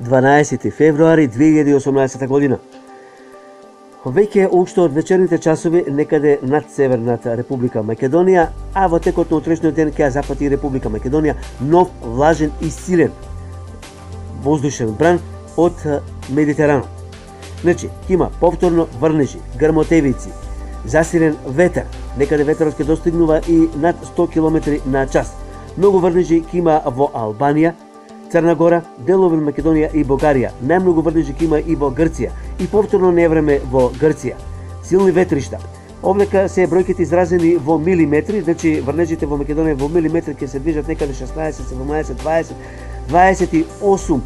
12 февруари 2018 година. Веќе уште од вечерните часови некаде над Северната Република Македонија, а во текот на утрешниот ден ќе ја запати Република Македонија нов влажен и силен воздушен бран од Медитеранот. Значи, има повторно врнежи, грмотевици, засилен ветер, некаде ветерот ќе достигнува и над 100 км на час. Многу врнежи ќе има во Албанија, Црна Гора, делови на Македонија и Бугарија. Најмногу врнежи ќе има и во Грција и повторно невреме во Грција. Силни ветришта. Овдека се бројките изразени во милиметри, значи врнежите во Македонија во милиметри ќе се движат некаде 16, 17, 20, 28,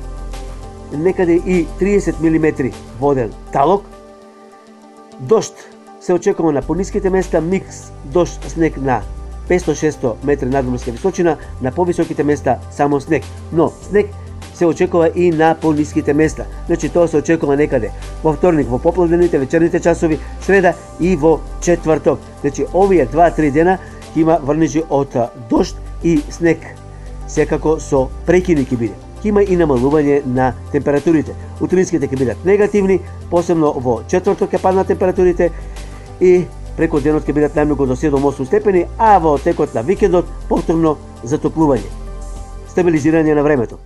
некаде и 30 милиметри воден талок. Дожд се очекува на пониските места, микс дожд снег на 500-600 метри надморска височина, на повисоките места само снег. Но снег се очекува и на пониските места. Значи тоа се очекува некаде во вторник, во попладневните, вечерните часови, среда и во четврток. Значи овие 2-3 дена има врнежи од дожд и снег. Секако со прекини ќе биде. Има и намалување на температурите. Утринските ќе бидат негативни, посебно во четврток ќе паднат температурите и преку денот ќе бидат најмногу до 7-8 степени, а во текот на викендот повторно затоплување. Стабилизирање на времето.